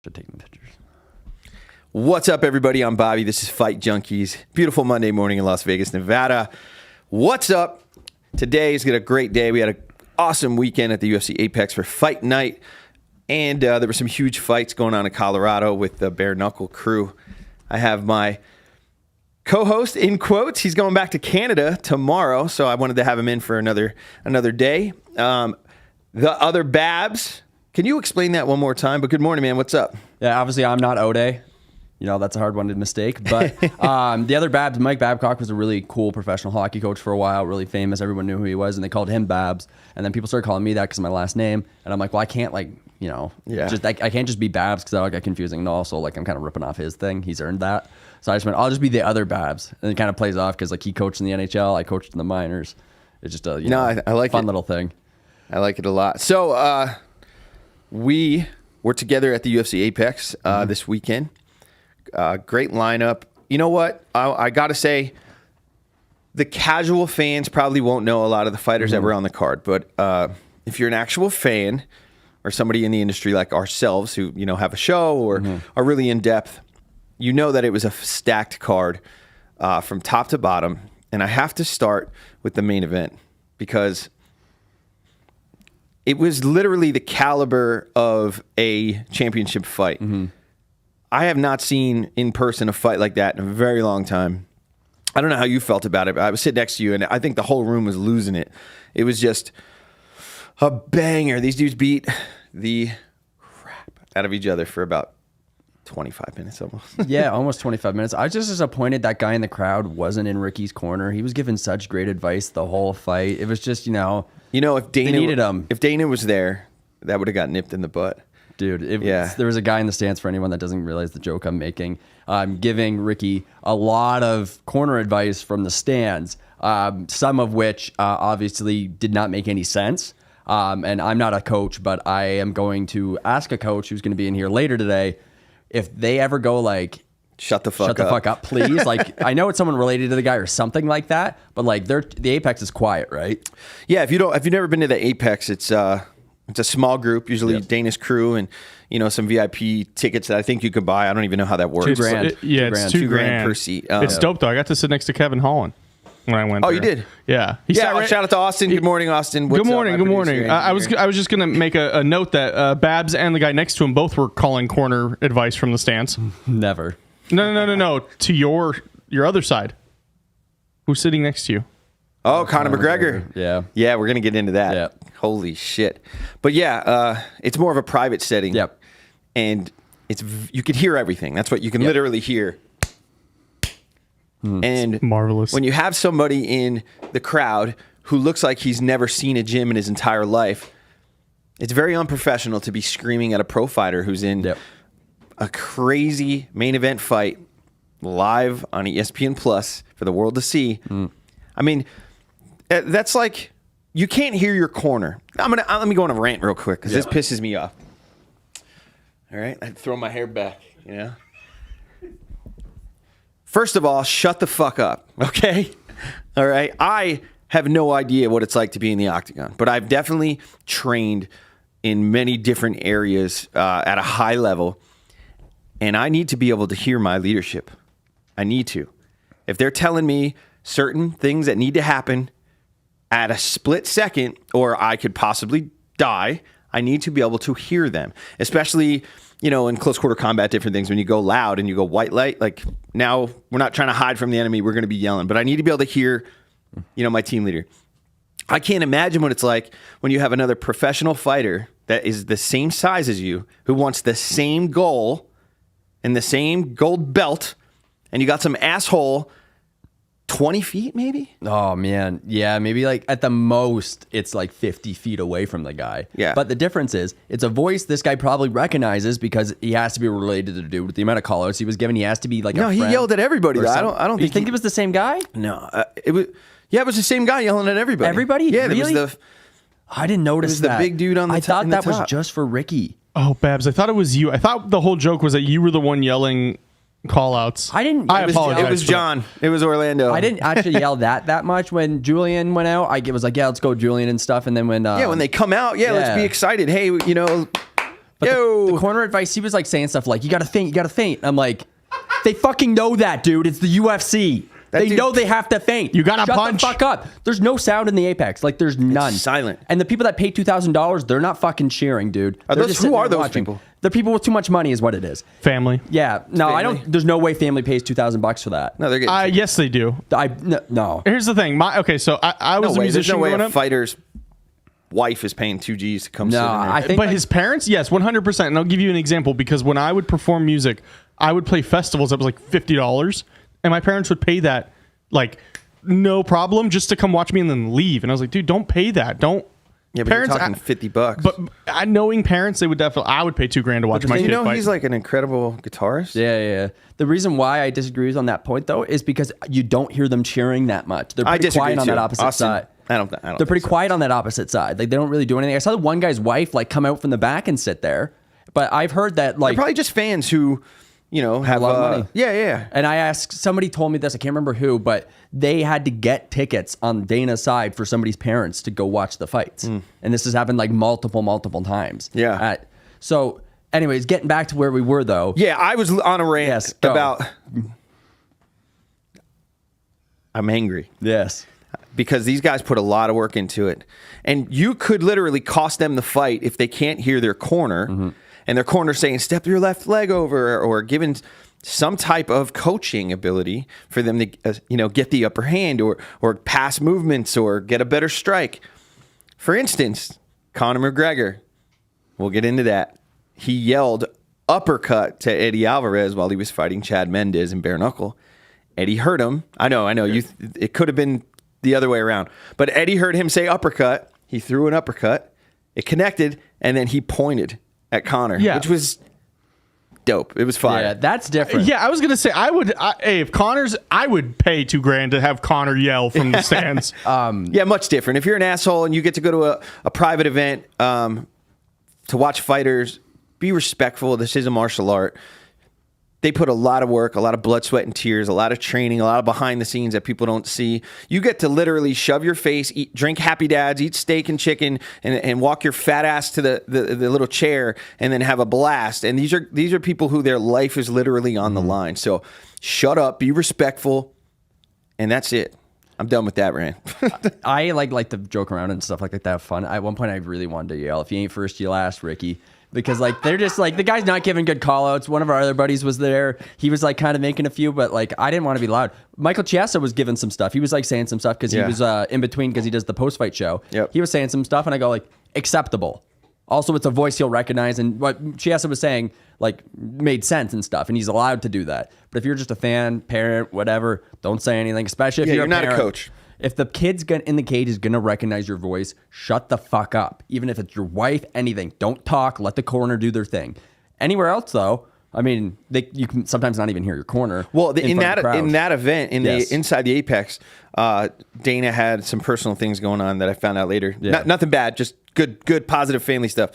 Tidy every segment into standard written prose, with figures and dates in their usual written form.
Should take pictures. What's up, everybody? I'm Bobby. This is Fight Junkeez. Beautiful Monday morning in Las Vegas, Nevada. What's up? Today is a great day. We had an awesome weekend at the UFC Apex for Fight Night. And there were some huge fights going on in Colorado with the Bare Knuckle crew. I have my co-host, in quotes. He's going back to Canada tomorrow, so I wanted to have him in for another day. The other Babs. Can you explain that one more time? But good morning, man. What's up? Yeah, obviously I'm not Ode. You know, that's a hard one to mistake. But the other Babs, Mike Babcock, was a really cool professional hockey coach for a while, really famous. Everyone knew who he was, and they called him Babs. And then people started calling me that because of my last name. And I'm like, well, I can't, I can't just be Babs because that'll get confusing. And also, I'm kind of ripping off his thing. He's earned that. So I just went, I'll just be the other Babs. And it kind of plays off because, he coached in the NHL. I coached in the minors. It's just a I like fun it. little thing. I like it a lot. So we were together at the UFC Apex this weekend. Great lineup. You know what? I got to say, the casual fans probably won't know a lot of the fighters that were on the card. But if you're an actual fan or somebody in the industry like ourselves who, have a show or are really in depth, you know that it was a stacked card from top to bottom. And I have to start with the main event because it was literally the caliber of a championship fight. I have not seen in person a fight like that in a very long time. I don't know how you felt about it, but I was sitting next to you, and I think the whole room was losing it. It was just a banger. These dudes beat the crap out of each other for about 25 minutes almost. Yeah, almost 25 minutes. I was just disappointed that guy in the crowd wasn't in Ricky's corner. He was giving such great advice the whole fight. It was just, if Dana needed him. If Dana was there, that would have got nipped in the butt. Dude, there was a guy in the stands, for anyone that doesn't realize the joke I'm making. I'm giving Ricky a lot of corner advice from the stands, some of which obviously did not make any sense. And I'm not a coach, but I am going to ask a coach who's going to be in here later today if they ever go shut the fuck up, please. I know it's someone related to the guy or something like that, but the Apex is quiet, right? Yeah, if you've never been to the Apex, it's a small group, usually Dana's crew and some VIP tickets that I think you could buy. I don't even know how that works. $2,000. It's $2,000 per seat. It's dope though. I got to sit next to Kevin Holland when I went. Oh, there. you did? Yeah. Shout out to Austin. Good morning, Austin. Good morning. I was just gonna make a note that Babs and the guy next to him both were calling corner advice from the stands. Never. No. To your other side. Who's sitting next to you? Oh, Conor McGregor. Yeah, we're gonna get into that. Yeah. Holy shit. But it's more of a private setting. Yep. And you could hear everything. That's what you can literally hear. And it's marvelous. When you have somebody in the crowd who looks like he's never seen a gym in his entire life, it's very unprofessional to be screaming at a pro fighter who's in a crazy main event fight live on ESPN Plus for the world to see. I mean, that's like, you can't hear your corner. Let me go on a rant real quick because this pisses me off. All right, I throw my hair back. First of all, shut the fuck up. Okay, all right. I have no idea what it's like to be in the octagon, but I've definitely trained in many different areas at a high level, and I need to be able to hear my leadership. I need to. If they're telling me certain things that need to happen at a split second, or I could possibly die, I need to be able to hear them, especially, in close quarter combat, different things. When you go loud and you go white light, now we're not trying to hide from the enemy. We're going to be yelling, but I need to be able to hear, my team leader. I can't imagine what it's like when you have another professional fighter that is the same size as you, who wants the same goal and the same gold belt, and you got some asshole 20 feet maybe? Oh, man. Yeah, maybe at the most, it's 50 feet away from the guy. Yeah. But the difference is, it's a voice this guy probably recognizes because he has to be related to the dude with the amount of call-outs he was given. He has to be a No, he friend yelled at everybody. or I something. don't You think it was the same guy? No. It was the same guy yelling at everybody. Everybody? Yeah, Really? there was I didn't notice was the that. big dude on the I top- thought in the that was top. just for Ricky. Oh, Babs, I thought it was you. I thought the whole joke was that you were the one yelling call outs. I didn't. I it was- apologize. It was for John. It was Orlando. I didn't actually yell that much when Julian went out. I was like, yeah, let's go Julian and stuff. And then when Yeah, when they come out, let's be excited. Hey, But But Yo. the corner advice, he was like saying stuff like, you got to feint, you got to feint. I'm like, they fucking know that, dude. It's the UFC. They know they have to feint. You gotta punch. Shut the fuck up. There's no sound in the Apex. Like, there's none. It's silent. And the people that pay $2,000, they're not fucking cheering, dude. Who are those people? They're people with too much money is what it is. Family. Yeah. No, I Family? don't. There's no way family pays $2,000 for that. No, they're getting. Yes, they do. No. Here's the thing. So I was a There's musician no way growing a up. fighter's wife is paying $2,000 to come sit in there. I think. But his parents, yes, 100%. And I'll give you an example because when I would perform music, I would play festivals that was like $50, and my parents would pay that like no problem just to come watch me and then leave. And I was like, dude, don't pay that. Don't. Yeah, but parents, you're talking $50. But knowing parents, they would definitely. I would pay $2,000 to watch my kid fight. He's like an incredible guitarist. Yeah. The reason why I disagree with on that point though is because you don't hear them cheering that much. They're pretty quiet on that opposite side. I don't. They're pretty quiet on that opposite side. Like they don't really do anything. I saw the one guy's wife like come out from the back and sit there, but I've heard that like They're probably just fans who, have a lot of money. Yeah. And I asked, somebody told me this, I can't remember who, but they had to get tickets on Dana's side for somebody's parents to go watch the fights. And this has happened like multiple times. Yeah. So anyways, getting back to where we were though. Yeah, I was on a rant Yes, go. about. I'm angry Yes. because these guys put a lot of work into it, and you could literally cost them the fight if they can't hear their corner, and their corner saying "step your left leg over" or given some type of coaching ability for them to get the upper hand or pass movements or get a better strike. For instance, Conor McGregor. We'll get into that. He yelled uppercut to Eddie Alvarez while he was fighting Chad Mendes in bare knuckle. Eddie heard him. I know. It could have been the other way around, but Eddie heard him say uppercut. He threw an uppercut. It connected, and then he pointed at Conor, which was dope. It was fire. Yeah, that's different. Yeah, I was gonna say if Connor's, I would pay $2,000 to have Connor yell from the stands. Yeah, much different. If you're an asshole and you get to go to a private event to watch fighters, be respectful. This is a martial art. They put a lot of work, a lot of blood, sweat, and tears, a lot of training, a lot of behind the scenes that people don't see. You get to literally shove your face, drink Happy Dads, eat steak and chicken, and walk your fat ass to the little chair and then have a blast. And these are people who their life is literally on the line. So shut up, be respectful, and that's it. I'm done with that, Rand. I like to joke around and stuff like that. Have fun. At one point, I really wanted to yell, "If you ain't first, you last, Ricky." Because like they're just like the guy's not giving good call outs. One of our other buddies was there. He was like kind of making a few, but like I didn't want to be loud. Michael Chiesa was giving some stuff. He was like saying some stuff because he was in between because he does the post fight show. Yep. He was saying some stuff and I go like acceptable. Also, it's a voice he'll recognize, and what Chiesa was saying like made sense and stuff, and he's allowed to do that. But if you're just a fan, parent, whatever, don't say anything. Especially if you're not parent. a coach. If the kid's in the cage is going to recognize your voice, shut the fuck up. Even if it's your wife, anything. Don't talk. Let the corner do their thing. Anywhere else, though, I mean, you can sometimes not even hear your corner. Well, in that event, inside the Apex, Dana had some personal things going on that I found out later. Yeah. Nothing bad, just good, positive family stuff.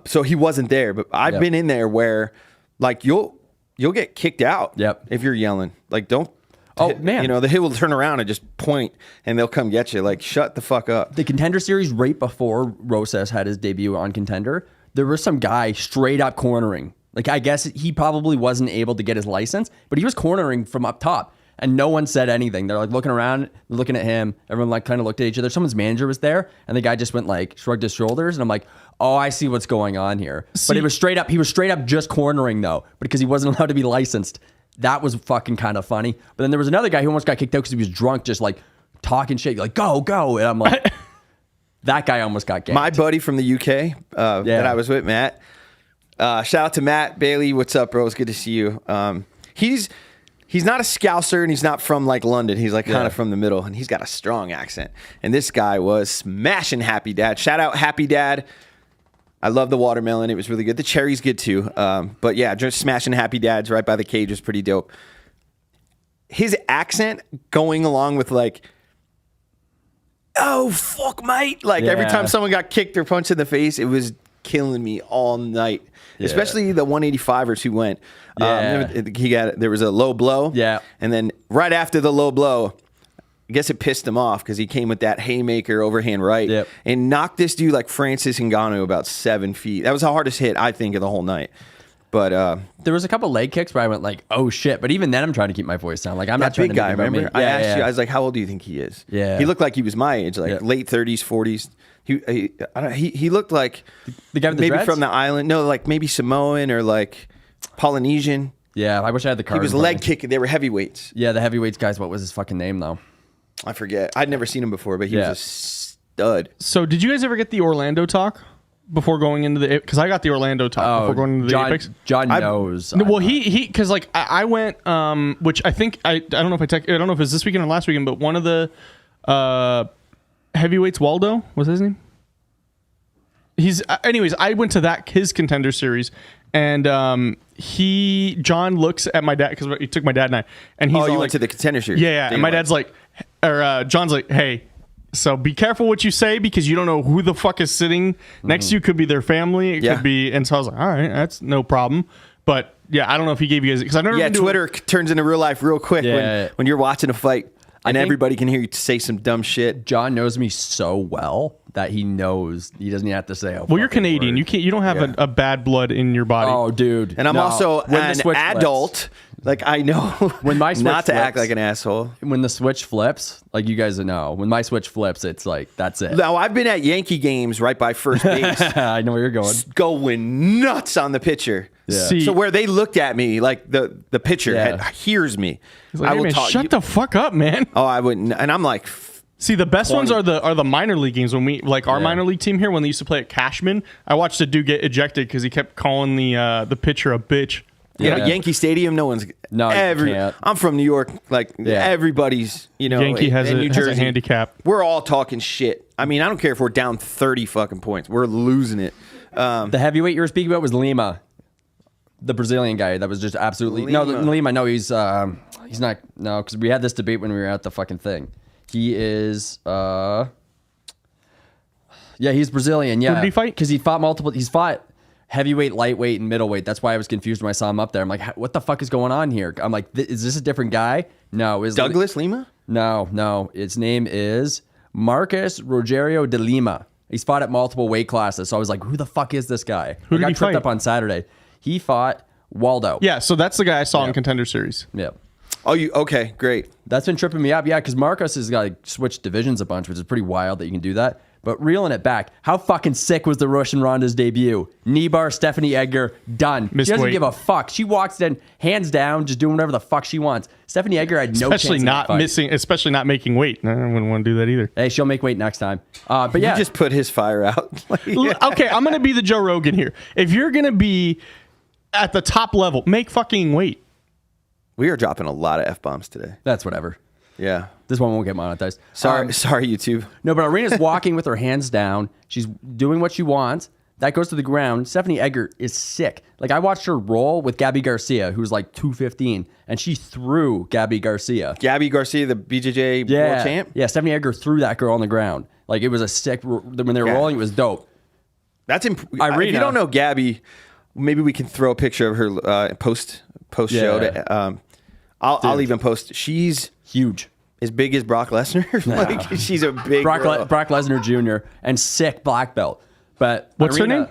So he wasn't there, but I've been in there where, like, you'll get kicked out if you're yelling. Like, don't. Oh, man. The hit will turn around and just point, and they'll come get you. Like, shut the fuck up. The Contender Series, right before Rosas had his debut on Contender, there was some guy straight up cornering. Like, I guess he probably wasn't able to get his license, but he was cornering from up top, and no one said anything. They're like looking around, looking at him. Everyone like kind of looked at each other. Someone's manager was there, and the guy just went like shrugged his shoulders, and I'm like, oh, I see what's going on here. But it was straight up. He was straight up just cornering though, because he wasn't allowed to be licensed. That was fucking kind of funny. But then there was another guy who almost got kicked out because he was drunk, just like talking shit, like go. And I'm like, that guy almost got ganked. My buddy from the UK that I was with, Matt. Shout out to Matt Bailey. What's up, bro? It's good to see you. He's not a Scouser and he's not from like London. He's like kind of from the middle, and he's got a strong accent. And this guy was smashing Happy Dad. Shout out Happy Dad. I love the watermelon. It was really good. The cherry's good too. But yeah, just smashing Happy Dads right by the cage was pretty dope. His accent going along with like, oh, fuck, mate. Like every time someone got kicked or punched in the face, it was killing me all night. Yeah. Especially the 185ers who went. There was a low blow. Yeah. And then right after the low blow, I guess it pissed him off because he came with that haymaker overhand right Yep. and knocked this dude like Francis Ngannou about 7 feet. That was the hardest hit, I think, of the whole night. But there was a couple leg kicks where I went like, "Oh shit!" But even then, I'm trying to keep my voice down. Like I'm not that trying big to guy, make it about remember? me. I asked you, I was like, how old do you think he is? Yeah. He looked like he was my age, like Yeah. late 30s, 40s. He looked like The guy with the maybe dreads? from the island. No, like maybe Samoan or like Polynesian. Yeah, I wish I had the card. He was in front leg of me. kicking. They were heavyweights. Yeah, the heavyweights guys. What was his fucking name though? I forget. I'd never seen him before, but he Yeah. was a stud. So did you guys ever get the Orlando talk before going into the? Because I got the Orlando talk before going into the Apex. John knows. No, well, he because like I went, which I think I don't know if I don't know if it was this weekend or last weekend, but one of the heavyweights, Waldo, was his name? He's anyways. I went to his contender series, and John looks at my dad because he took my dad and I, and he's Oh, all you like, went to the contender series. yeah. And my dad's like, or John's like, hey. So be careful what you say because you don't know who the fuck is sitting next to you. Could be their family. It Yeah. could be. And so I was like, all right, that's no problem. But yeah, I don't know if he gave you guys because I've never Yeah, been to Twitter turns into real life real quick Yeah. when you're watching a fight and think- everybody can hear you say some dumb shit. John knows me so well that he knows he doesn't even have to say. Well, you're Canadian. You don't have Yeah. a bad blood in your body. Oh, dude. And I'm No. also When the an switch adult. Like I know When my switch not to act flips- like an asshole. When the switch flips, like you guys know, when my switch flips, it's like that's it. Now I've been at Yankee games right by first base, I know where you're going. going nuts on the pitcher. Yeah. See- So where they looked at me, like the pitcher Yeah. hears me. He's like, hey, man, shut the fuck up, man. Oh, I wouldn't. And I'm like, See, the best ones 20. are the minor league games. When we like our Yeah. minor league team here, when they used to play at Cashman, I watched a dude get ejected because he kept calling the pitcher a bitch. Yeah. Yankee Stadium. No one's. No, you can't. I'm from New York. Like everybody's. Yankee has in a New has a Jersey. handicap. We're all talking shit. I mean, I don't care if we're down 30 fucking points. We're losing it. The heavyweight you were speaking about was Lima, the Brazilian guy that was just absolutely Lima. No, he's not. No, because we had this debate when we were at the fucking thing. He is. Yeah, he's Brazilian. Yeah, Who did he fight? Because he fought multiple. He's fought heavyweight, lightweight, and middleweight. That's why I was confused when I saw him up there. I'm like, what the fuck is going on here? I'm like, is this a different guy? No, is Douglas Lima? No. Its name is Marcus Rogerio de Lima. He's fought at multiple weight classes. So I was like, who the fuck is this guy? Who I did got he tripped fight? up on Saturday. He fought Waldo. Yeah, so that's the guy I saw in Yeah. contender series. Yeah. Oh, you okay? Great. That's been tripping me up. Yeah, because Marcus has got like, switched divisions a bunch, which is pretty wild that you can do that. But reeling it back, how fucking sick was the Russian Ronda's debut? Knee bar, Stephanie Edgar, done. Missed She doesn't weight. give a fuck. She walks in, hands down, just doing whatever the fuck she wants. Stephanie Edgar had no Especially chance in that fight. especially not making weight. I wouldn't want to do that either. Hey, she'll make weight next time. But yeah, You just put his fire out. Okay, I'm gonna be the Joe Rogan here. If you're gonna be at the top level, make fucking weight. We are dropping a lot of F-bombs today. that's whatever. Yeah. This one won't get monetized. Sorry, YouTube. No, but Arena's walking with her hands down. She's doing what she wants. That goes to the ground. Stephanie Edgar is sick. Like, I watched her roll with Gabby Garcia, who's like 215, and she threw Gabby Garcia. Gabby Garcia, the BJJ world champ. Yeah, Stephanie Edgar threw that girl on the ground. Like, it was a sick, when they were Yeah. rolling, it was dope. That's if Irina. you don't know Gabby, maybe we can throw a picture of her post show. Yeah. I'll even post. She's Huge. as big as Brock Lesnar. Like she's a big Brock girl. Lesnar Jr. and sick black belt. But What's her Irina- name?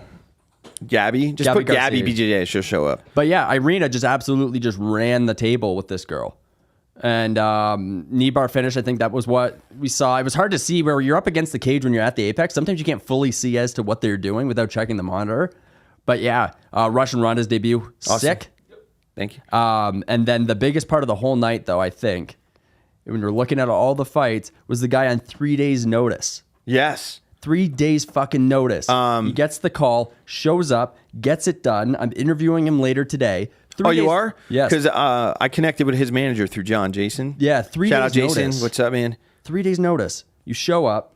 Gabby. Just Gabby put Gabby Garcia. BJJ. She'll show up. But yeah, Irina just absolutely just ran the table with this girl. And knee bar finish, I think that was what we saw. It was hard to see where you're up against the cage when you're at the apex. Sometimes you can't fully see as to what they're doing without checking the monitor. But yeah, Russian Ronda's debut, Awesome. sick. Thank you. And then the biggest part of the whole night, though, I think, when you're looking at all the fights, was the guy on 3 days' notice. Yes. 3 days fucking notice. He gets the call, shows up, gets it done. I'm interviewing him later today. 3 Oh, days, you are? Yes. Because I connected with his manager through John, Jason. Yeah, 3 Shout out days Jason. notice. What's up, man? 3 days notice. You show up.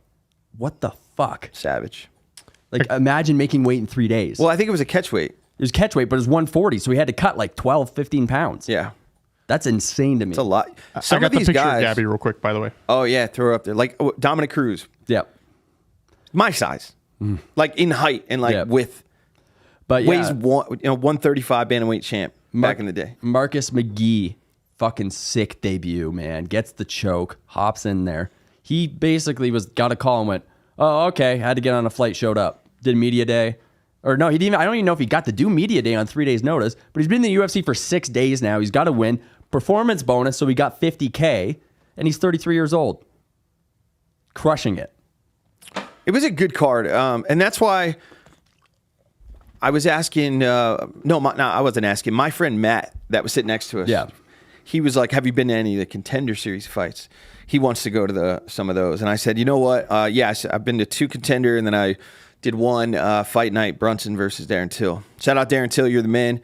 What the fuck? Savage. Like, imagine making weight in 3 days. Well, I think it was a catch weight. It was catch weight, but it was 140, so he had to cut like 12, 15 pounds. Yeah. That's insane to me. It's a lot. I Some got of the these picture guys. of Gabby real quick, by the way. Oh, yeah. Throw her up there. Like Dominic Cruz. Yeah. My size. Like in height and like Yeah. width. But Weighs yeah, 135 bantamweight champ back in the day. Marcus McGee fucking sick debut, man. Gets the choke, hops in there. He basically got a call and went, oh, okay. Had to get on a flight, showed up, did media day. Or no, I don't even know if he got to do media day on 3 days notice, but he's been in the UFC for 6 days now. He's got to win. Performance bonus, so he got $50K, and he's 33 years old. Crushing it. It was a good card, and that's why I was asking. I wasn't asking. My friend Matt, that was sitting next to us. Yeah, he was like, "Have you been to any of the Contender Series fights?" He wants to go to some of those, and I said, "You know what? Yes, I've been to 2 Contender, and then I did one fight night, Brunson versus Darren Till. Shout out Darren Till, you're the man.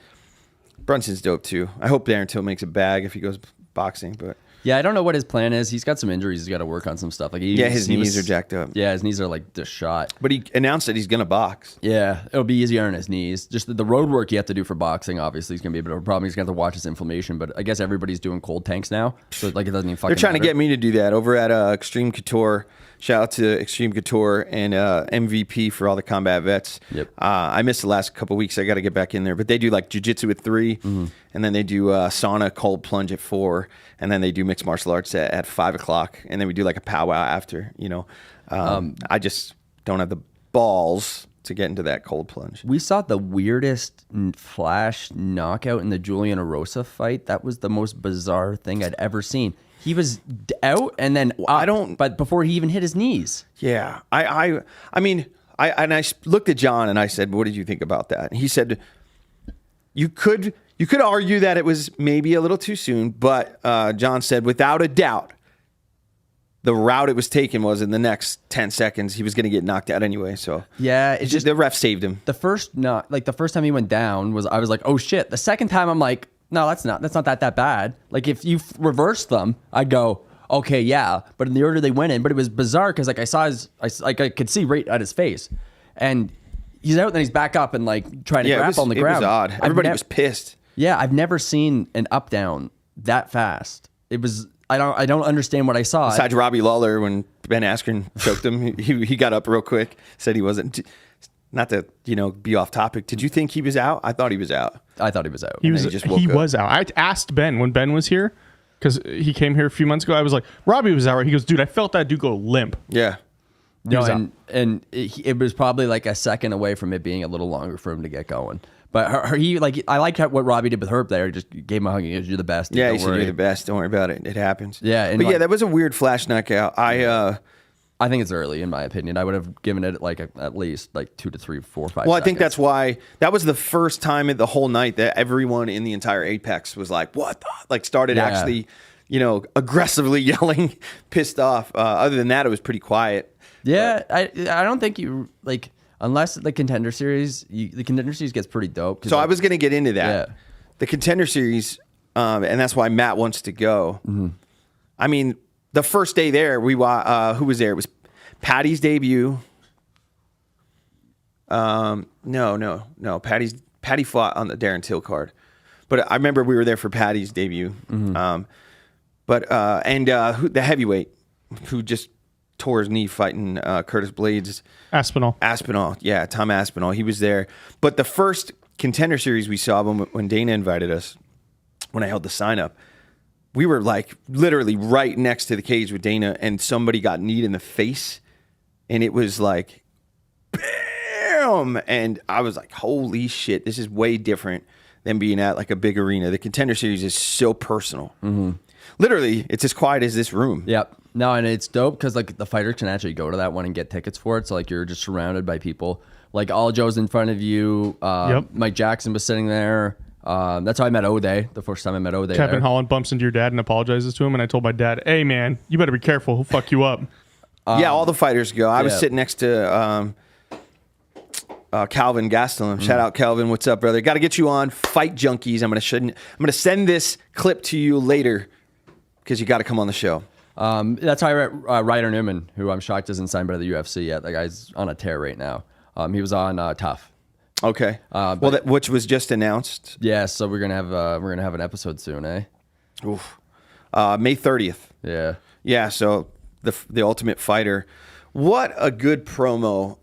Brunson's dope too. I hope Darren Till makes a bag if he goes boxing, but." Yeah, I don't know what his plan is. He's got some injuries. He's got to work on some stuff. Like his knees are jacked up. Yeah, his knees are like just shot. But he announced that he's going to box. Yeah, it'll be easier on his knees. Just the road work you have to do for boxing, obviously, is going to be a bit of a problem. He's going to have to watch his inflammation. But I guess everybody's doing cold tanks now, so like it doesn't even fucking They're trying matter. to get me to do that over at Extreme Couture. Shout out to Extreme Couture and MVP for all the combat vets. Yep. I missed the last couple weeks. I got to get back in there. But they do like jiu-jitsu at 3, and then they do sauna, cold plunge at 4, and then they do mixed martial arts at 5 o'clock, and then we do like a powwow after. I just don't have the balls to get into that cold plunge. We saw the weirdest flash knockout in the Julian Erosa fight. That was the most bizarre thing I'd ever seen. He was out and then but before he even hit his knees. Yeah, I mean, I looked at John and I said, "What did you think about that?" And he said, "You could argue that it was maybe a little too soon, but John said, without a doubt, the route it was taken was in the next 10 seconds he was going to get knocked out anyway." So yeah, it's just the ref saved him. The first time he went down I was like, oh shit. The second time I'm like, no, that's not that bad. Like if you reverse them, I'd go, okay, yeah. But in the order they went in, but it was bizarre because like I saw I could see right at his face, and he's out, and then he's back up and like trying to grapple on the ground. It was odd. Everybody was pissed. Yeah, I've never seen an up down that fast. It was. I don't understand what I saw. Besides Robbie Lawler, when Ben Askren choked him, he got up real quick, said he wasn't. Not to be off topic. Did you think he was out? I thought he was out. I thought he was out. He was out. I asked Ben when Ben was here, because he came here a few months ago. I was like, Robbie was out, right? He goes, dude, I felt that dude go limp. Yeah. No, and it was probably like a second away from it being a little longer for him to get going. But I like what Robbie did with Herb there. He just gave him a hug. He goes, "You're the best." Yeah, he said, "You're the best. Don't worry about it. It happens." Yeah, but that was a weird flash knockout. I think it's early, in my opinion. I would have given it like at least like 2 to 3, 4, 5. Well, I think that's why that was the first time in the whole night that everyone in the entire Apex was like, "What?" Started actually, aggressively yelling, pissed off. Other than that, it was pretty quiet. Yeah, I don't think you like. Unless the Contender Series, the Contender Series gets pretty dope. So I was going to get into that. Yeah. The Contender Series, and that's why Matt wants to go. Mm-hmm. I mean, the first day there, who was there? It was Patty's debut. No. Patty fought on the Darren Till card. But I remember we were there for Patty's debut. Mm-hmm. The heavyweight who just tore his knee fighting Curtis Blades. Aspinall. Yeah, Tom Aspinall. He was there. But the first Contender Series we saw when Dana invited us, when I held the sign up, we were like literally right next to the cage with Dana, and somebody got kneed in the face, and it was like, bam! And I was like, holy shit, this is way different than being at like a big arena. The Contender Series is so personal. Mm-hmm. Literally, it's as quiet as this room. Yep. No, and it's dope because like the fighters can actually go to that one and get tickets for it. So like you're just surrounded by people. Like all Joe's in front of you. Mike Jackson was sitting there. That's how I met O'Day. The first time I met O'Day. Kevin Holland bumps into your dad and apologizes to him. And I told my dad, "Hey man, you better be careful. He'll fuck you up." Yeah, all the fighters go. I was sitting next to Calvin Gastelum. Shout out Calvin. What's up, brother? Got to get you on Fight Junkeez. I'm gonna send this clip to you later because you got to come on the show. That's how I met Ryder Newman, who I'm shocked isn't signed by the UFC yet. That guy's on a tear right now. He was on Tough. Okay. Which was just announced. Yeah, so we're gonna have an episode soon, eh? Oof. May 30th. Yeah. Yeah. So the Ultimate Fighter. What a good promo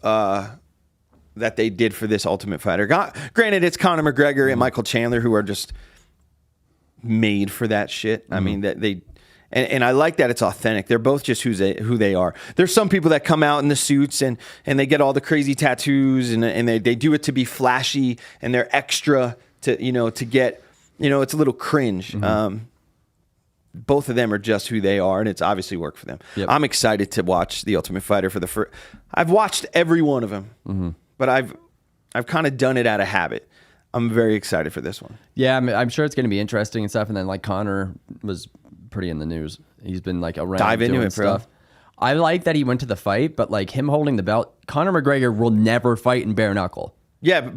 that they did for this Ultimate Fighter. Granted, it's Conor McGregor and Michael Chandler, who are just made for that shit. I mean, that they. And I like that it's authentic. They're both just who they are. There's some people that come out in the suits and they get all the crazy tattoos and they do it to be flashy and they're extra to get, it's a little cringe. Both of them are just who they are, and it's obviously worked for them. Yep. I'm excited to watch The Ultimate Fighter for the first. I've watched every one of them, but I've kind of done it out of habit. I'm very excited for this one. Yeah, I'm sure it's going to be interesting and stuff. And then like Conor was pretty in the news. He's been like around dive into doing it, bro. stuff. I like that he went to the fight, but like him holding the belt, Conor McGregor will never fight in bare knuckle. Yeah,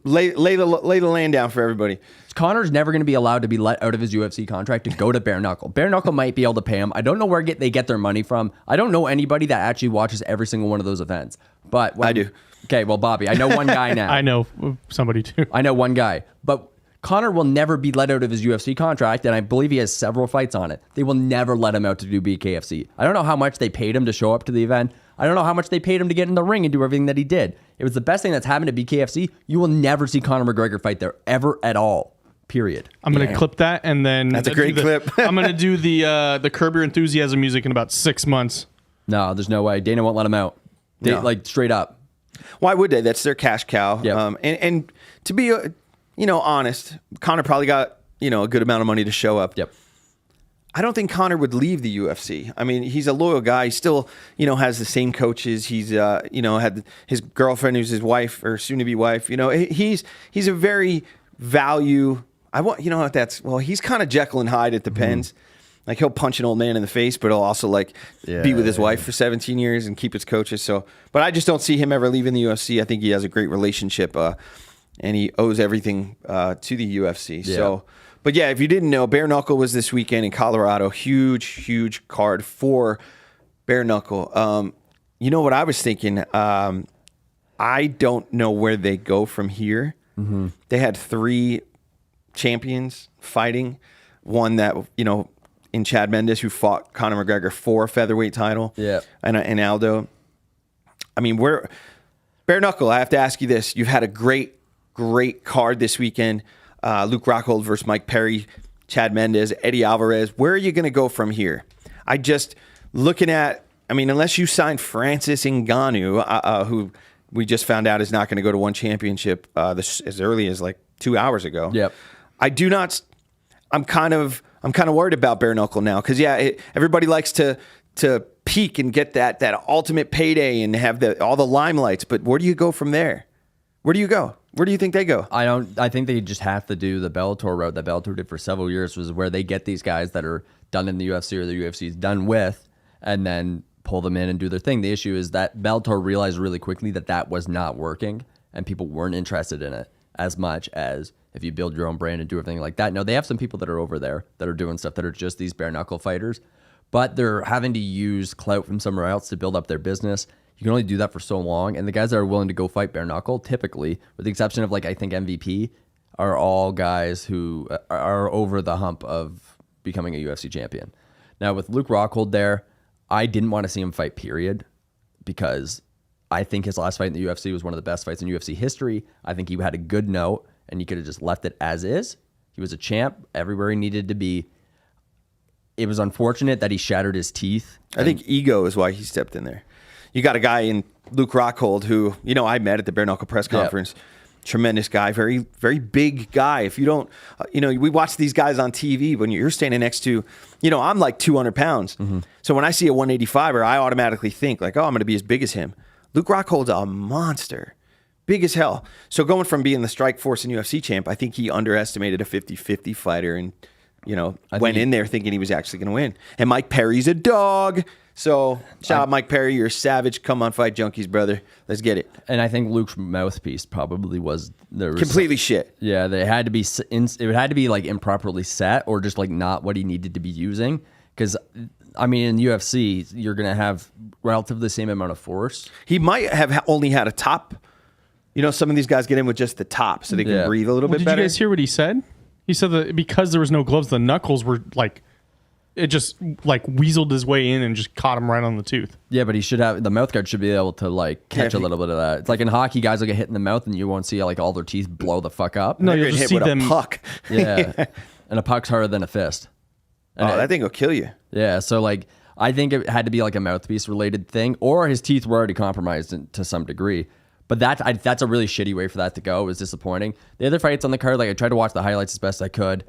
lay the land down for everybody. Conor's never going to be allowed to be let out of his UFC contract to go to bare knuckle. Bare knuckle might be able to pay him. I don't know where they get their money from. I don't know anybody that actually watches every single one of those events. But I do. Okay, well, Bobby, I know one guy now. I know somebody too. I know one guy, but Conor will never be let out of his UFC contract, and I believe he has several fights on it. They will never let him out to do BKFC. I don't know how much they paid him to show up to the event. I don't know how much they paid him to get in the ring and do everything that he did. It was the best thing that's happened to BKFC. You will never see Conor McGregor fight there ever at all. Period. I'm going to clip that, and then that's a great clip. I'm going to do the Curb Your Enthusiasm music in about 6 months. No, there's no way. Dana won't let him out. No. Like straight up. Why would they? That's their cash cow. Yep. And to be honest, Conor probably got a good amount of money to show up. Yep. I don't think Conor would leave the UFC. I mean, he's a loyal guy. He still, has the same coaches. He's, had his girlfriend who's his wife or soon-to-be wife. He's a very value. He's kind of Jekyll and Hyde. It depends. Like he'll punch an old man in the face, but he'll also be with his wife for 17 years and keep his coaches. So, but I just don't see him ever leaving the UFC. I think he has a great relationship, and he owes everything to the UFC. Yeah. So. But yeah, if you didn't know, Bare Knuckle was this weekend in Colorado. Huge card for Bare Knuckle. You know what I was thinking? I don't know where they go from here. They had 3 champions fighting. One that, in Chad Mendes, who fought Conor McGregor for a featherweight title. Yeah. And Aldo. I mean, Bare Knuckle, I have to ask you this. You've had a great card this weekend. Luke Rockhold versus Mike Perry, Chad Mendes, Eddie Alvarez. Where are you going to go from here? Unless you sign Francis Ngannou, who we just found out is not going to go to one championship as early as like 2 hours ago. Yep. I'm kind of worried about Bare Knuckle now because everybody likes to peak and get that ultimate payday and have all the limelights. But where do you go from there? Where do you go? Where do you think they go? I think they just have to do the Bellator route that Bellator did for several years, was where they get these guys that are done in the UFC or the UFC is done with, and then pull them in and do their thing. The issue is that Bellator realized really quickly that was not working, and people weren't interested in it as much as if you build your own brand and do everything like that. No, they have some people that are over there that are doing stuff that are just these bare knuckle fighters, but they're having to use clout from somewhere else to build up their business. You can only do that for so long. And the guys that are willing to go fight bare knuckle, typically, with the exception of I think MVP, are all guys who are over the hump of becoming a UFC champion. Now with Luke Rockhold there, I didn't want to see him fight, period, because I think his last fight in the UFC was one of the best fights in UFC history. I think he had a good note, and he could have just left it as is. He was a champ everywhere he needed to be. It was unfortunate that he shattered his teeth. I think ego is why he stepped in there. You got a guy in Luke Rockhold who, I met at the Bare Knuckle press conference. Yep. Tremendous guy, very, very big guy. If you don't, we watch these guys on TV when you're standing next to, I'm like 200 pounds. Mm-hmm. So when I see a 185er, I automatically think I'm going to be as big as him. Luke Rockhold's a monster. Big as hell. So going from being the Strikeforce and UFC champ, I think he underestimated a 50-50 fighter and, went in there thinking he was actually going to win. And Mike Perry's a dog. So shout out Mike Perry. You're a savage. Come on, fight Junkeez, brother. Let's get it. And I think Luke's mouthpiece probably was completely shit. Yeah, they had to be. It had to be improperly set or just not what he needed to be using. Because in UFC, you're gonna have relatively the same amount of force. He might have only had a top. Some of these guys get in with just the top, so they can breathe a little bit better. Did you guys hear what he said? He said that because there was no gloves, the knuckles were it just weaseled his way in and just caught him right on the tooth. Yeah, but he should have the mouth guard should be able to catch a little bit of that. It's like in hockey, guys will get hit in the mouth and you won't see all their teeth blow the fuck up. No, you'll just see them puck. Yeah. and a puck's harder than a fist. And that thing will kill you. Yeah, so like I think it had to be like a mouthpiece related thing, or his teeth were already compromised to some degree. But that's a really shitty way for that to go. It was disappointing. The other fights on the card, like I tried to watch the highlights as best I could.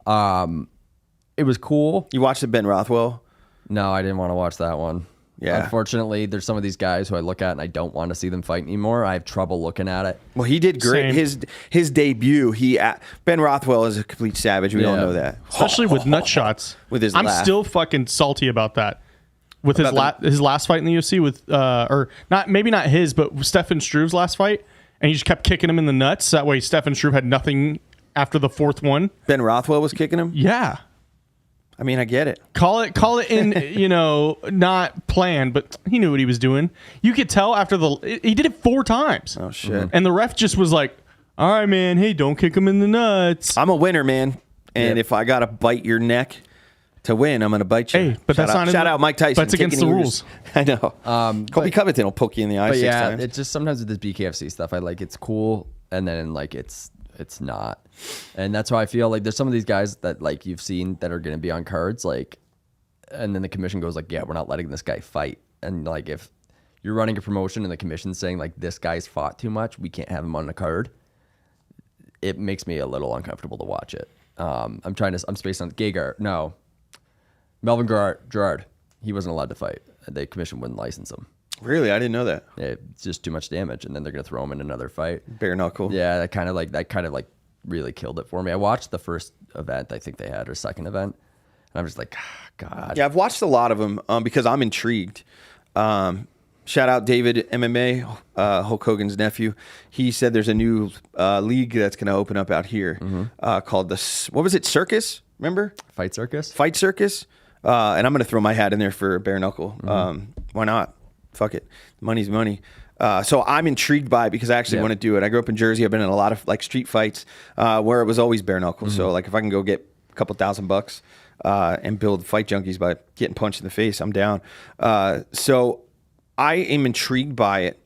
It was cool. You watched the Ben Rothwell? No, I didn't want to watch that one. Yeah. Unfortunately, there's some of these guys who I look at and I don't want to see them fight anymore. I have trouble looking at it. Well, he did great. Same. His debut, Ben Rothwell is a complete savage. We all know that. Especially with nut shots. With his I'm laugh. still fucking salty about that. With his his last fight in the UFC with or not, maybe not his, but Stefan Struve's last fight, and he just kept kicking him in the nuts. That way Stefan Struve had nothing after the fourth one. Ben Rothwell was kicking him? Yeah. I mean, I get it. Call it in, not planned, but he knew what he was doing. You could tell after he did it 4 times. Oh, shit. And the ref just was like, all right, man, hey, don't kick him in the nuts. I'm a winner, man. And if I got to bite your neck to win, I'm going to bite you. Hey, but shout out Mike Tyson. That's against the rules. I know. Colby Covington will poke you in the eye 6 times. It's just sometimes with this BKFC stuff, I like it's cool, and then like it's not, and that's why I feel like there's some of these guys that like you've seen that are going to be on cards, like, and then the commission goes like, yeah, we're not letting this guy fight, and like if you're running a promotion and the commission's saying like this guy's fought too much, we can't have him on the card, it makes me a little uncomfortable to watch it. I'm spaced on Melvin Gerard. He wasn't allowed to fight. The commission wouldn't license him. Really? I didn't know that. Yeah, it's just too much damage, and then they're gonna throw him in another fight. Bare knuckle. Yeah, that kind of really killed it for me. I watched the first event I think they had, or second event, and I'm just like, God. Yeah, I've watched a lot of them because I'm intrigued. Shout out David MMA, Hulk Hogan's nephew. He said there's a new league that's going to open up out here called what was it, Circus? Remember? Fight Circus? Fight Circus. And I'm going to throw my hat in there for bare knuckle. Why not? Fuck it. Money's money. So I'm intrigued by it because I actually want to do it. I grew up in Jersey. I've been in a lot of like street fights where it was always bare knuckle. So like if I can go get a couple $1,000 and build Fight Junkeez by getting punched in the face, I'm down. So I am intrigued by it.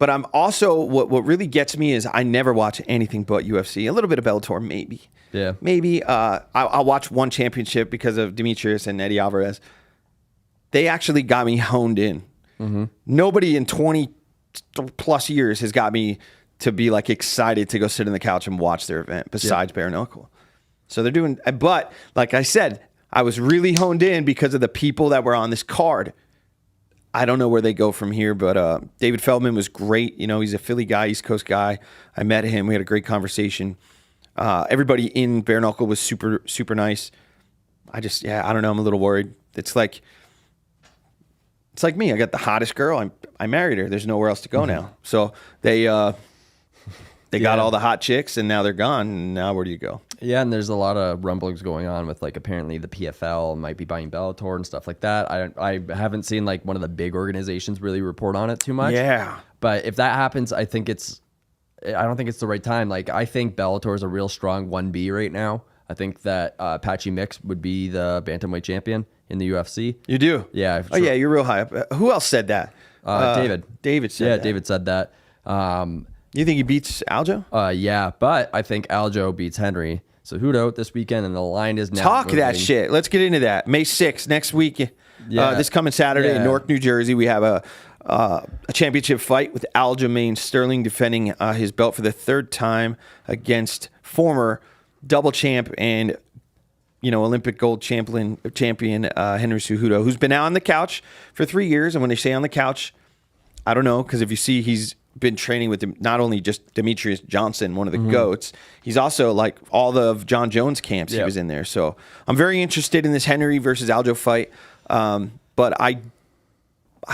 But I'm also, what really gets me is I never watch anything but UFC. A little bit of Bellator, maybe. Yeah. Maybe. I'll watch one championship because of Demetrius and Eddie Alvarez. They actually got me honed in. Nobody in 20 plus years has got me to be like excited to go sit on the couch and watch their event besides bare knuckle. So they're doing, but like I said, I was really honed in because of the people that were on this card. I don't know where they go from here, but David Feldman was great. He's a Philly guy, East Coast guy. I met him. We had a great conversation. Everybody in bare knuckle was super, super nice. I don't know. I'm a little worried. It's like me. I got the hottest girl. I married her. There's nowhere else to go now. So they got all the hot chicks, and now they're gone. And now where do you go? Yeah, and there's a lot of rumblings going on with like apparently the PFL might be buying Bellator and stuff like that. I haven't seen like one of the big organizations really report on it too much. Yeah. But if that happens, I don't think it's the right time. Like I think Bellator is a real strong 1B right now. I think that Patchy Mix would be the bantamweight champion in the UFC. You do? Yeah. Oh, yeah, you're real high up. Who else said that? David. David said that. Yeah, David said that. You think he beats Aljo? Yeah, but I think Aljo beats Henry. So Hudo this weekend, and the line is now Talk moving. that shit. Let's get into that. May 6th, next week. This coming Saturday in Newark, New Jersey, we have a championship fight with Aljamain Sterling defending his belt for the 3rd time against former double champ and Olympic gold champion Henry Cejudo, who's been out on the couch for 3 years. And when they say on the couch, I don't know, because if you see, he's been training with not only just Demetrius Johnson, one of the GOATs, he's also like all of John Jones' camps. He was in there. So I'm very interested in this Henry versus Aljo fight. But I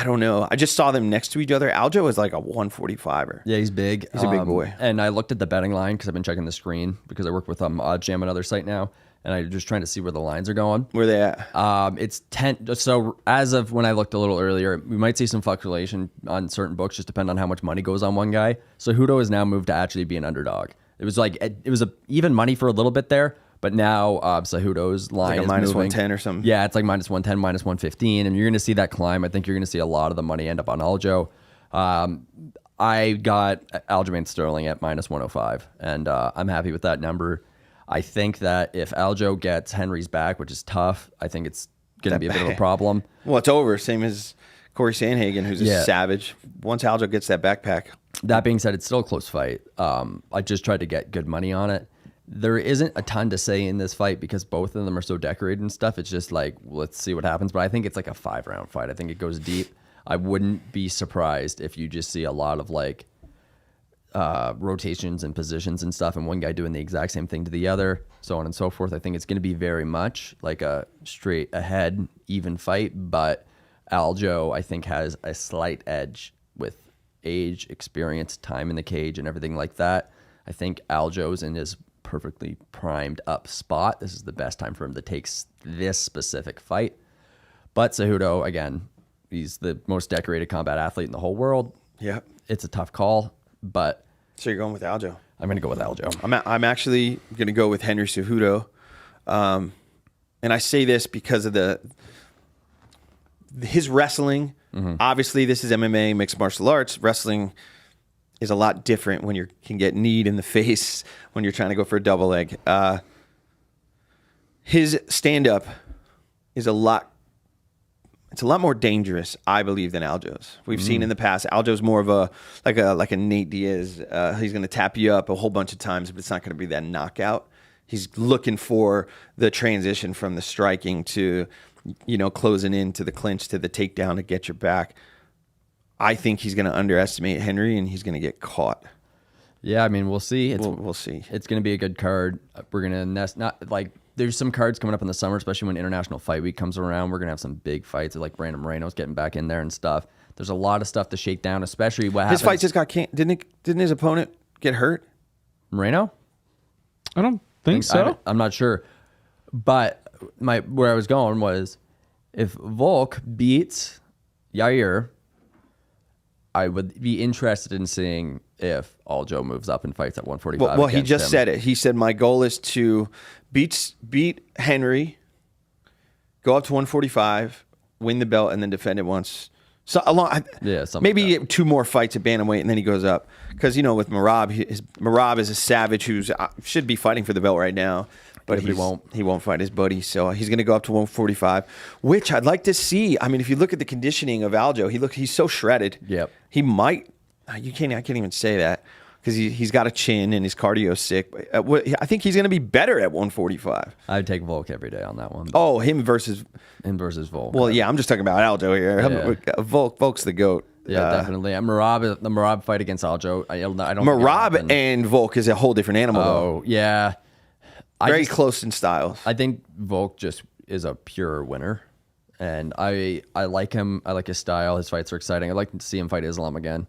don't know. I just saw them next to each other. Aljo is like a 145er. Yeah, he's big. He's a big boy. And I looked at the betting line because I've been checking the screen because I work with OddsJam, another site now. And I'm just trying to see where the lines are going. Where they at? It's 10. So as of when I looked a little earlier, we might see some fluctuation on certain books, just depending on how much money goes on one guy. So Hudo has now moved to actually be an underdog. It was like it was even money for a little bit there, but now Cejudo's line is minus moving. 110 or something. Yeah, it's like minus 110, minus 115, and you're going to see that climb. I think you're going to see a lot of the money end up on Aljo. I got Aljamain Sterling at minus 105, and I'm happy with that number. I think that if Aljo gets Henry's back, which is tough, I think it's going to be a bit of a problem. Well, it's over. Same as Corey Sandhagen, who's a savage. Once Aljo gets that backpack. That being said, it's still a close fight. I just tried to get good money on it. There isn't a ton to say in this fight because both of them are so decorated and stuff. It's just like, let's see what happens. But I think it's like a 5-round fight. I think it goes deep. I wouldn't be surprised if you just see a lot of like rotations and positions and stuff, and one guy doing the exact same thing to the other, so on and so forth. I think it's going to be very much like a straight ahead, even fight. But Aljo, I think, has a slight edge with age, experience, time in the cage, and everything like that. I think Aljo's in his perfectly primed up spot. This is the best time for him to take this specific fight. But Cejudo, again, he's the most decorated combat athlete in the whole world. Yeah. It's a tough call, but... So you're going with Aljo? I'm going to go with Aljo. I'm actually going to go with Henry Cejudo. And I say this because of his wrestling. Obviously, this is MMA, mixed martial arts. Wrestling is a lot different when you can get kneed in the face when you're trying to go for a double leg. His stand-up is a lot more dangerous, I believe, than Aljo's. We've seen in the past, Aljo's more of a Nate Diaz. He's going to tap you up a whole bunch of times, but it's not going to be that knockout. He's looking for the transition from the striking to, closing into the clinch to the takedown to get your back. I think he's going to underestimate Henry, and he's going to get caught. Yeah, I mean, we'll see. We'll see. It's going to be a good card. We're going to there's some cards coming up in the summer, especially when International Fight Week comes around. We're going to have some big fights, like Brandon Moreno's getting back in there and stuff. There's a lot of stuff to shake down, especially what happens. His fight just got didn't his opponent get hurt? Moreno? I don't think so. I'm not sure. But where I was going was, if Volk beats Yair, I would be interested in seeing if Aljo moves up and fights at 145. Well, he just said it. He said, my goal is to beat Henry, go up to 145, win the belt, and then defend it once. So maybe like two more fights at bantamweight, and then he goes up. Because, with Merab, Merab is a savage who should be fighting for the belt right now. But he won't fight his buddy, so he's going to go up to 145, which I'd like to see. I mean, if you look at the conditioning of Aljo, he's so shredded. Yep. He might. I can't even say that because he's got a chin and his cardio's sick. I think he's going to be better at 145. I'd take Volk every day on that one. Oh, him versus Volk. Well, yeah, I'm just talking about Aljo here. Yeah. Volk's the GOAT. Yeah, definitely. The Merab fight against Aljo. I don't. Merab and Volk is a whole different animal. Oh, yeah. Very close in styles. I think Volk just is a pure winner, and I like him. I like his style. His fights are exciting. I'd like to see him fight Islam again,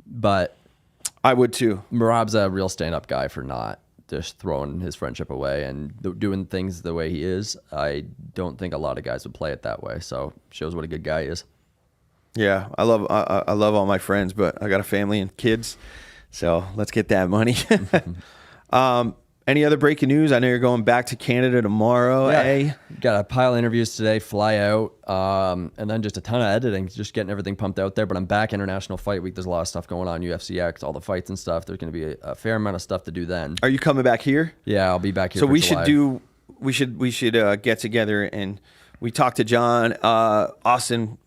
but I would too. Merab's a real stand-up guy for not just throwing his friendship away and doing things the way he is. I don't think a lot of guys would play it that way. So shows what a good guy is. Yeah, I love all my friends, but I got a family and kids, so let's get that money. Any other breaking news? I know you're going back to Canada tomorrow. Yeah. Got a pile of interviews today, fly out, and then just a ton of editing, just getting everything pumped out there. But I'm back International Fight Week. There's a lot of stuff going on, UFCX, all the fights and stuff. There's going to be a fair amount of stuff to do then. Are you coming back here? Yeah, I'll be back here. So for we July. should get together and we talked to John Austin.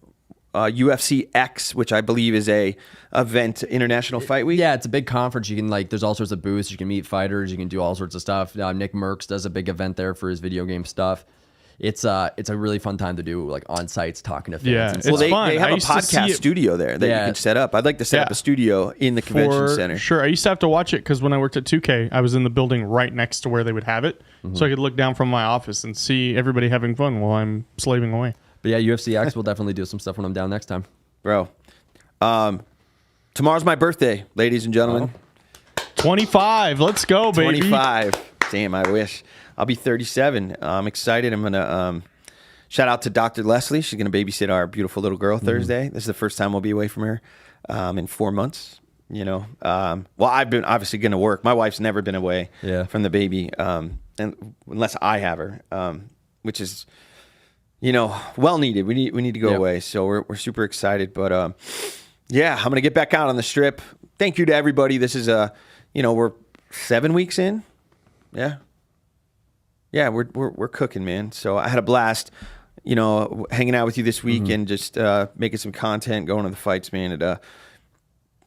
UFC X, which I believe is a event, International Fight Week. Yeah, it's a big conference. You can there's all sorts of booths. You can meet fighters. You can do all sorts of stuff. Nick Merckx does a big event there for his video game stuff. It's a really fun time to do on sites talking to fans. Yeah, and it's stuff. Well, they have a used to see podcast it- studio there that you can set up. I'd like to set up a studio in the convention center. Sure. I used to have to watch it because when I worked at 2K, I was in the building right next to where they would have it. So I could look down from my office and see everybody having fun while I'm slaving away. But yeah, UFCX will definitely do some stuff when I'm down next time. Bro, tomorrow's my birthday, ladies and gentlemen. 25. Let's go, baby. 25. Damn, I wish. I'll be 37. I'm excited. I'm going to shout out to Dr. Leslie. She's going to babysit our beautiful little girl Thursday. This is the first time we'll be away from her in 4 months. Well, I've been obviously going to work. My wife's never been away from the baby, and unless I have her, which is... well needed. We need to go away. So we're super excited. But I'm gonna get back out on the strip. Thank you to everybody. This is we're 7 weeks in. Yeah. Yeah, we're cooking, man. So I had a blast, hanging out with you this week and just making some content, going to the fights, man.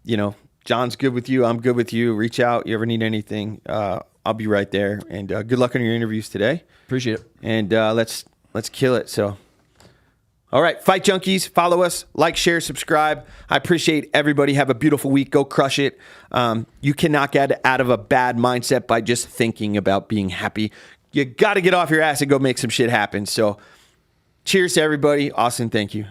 And John's good with you. I'm good with you. Reach out. You ever need anything? I'll be right there. And good luck on your interviews today. Appreciate it. And let's kill it. So, all right, Fight Junkeez. Follow us, like, share, subscribe. I appreciate everybody. Have a beautiful week. Go crush it. You cannot get out of a bad mindset by just thinking about being happy. You got to get off your ass and go make some shit happen. So, cheers to everybody. Austin, thank you.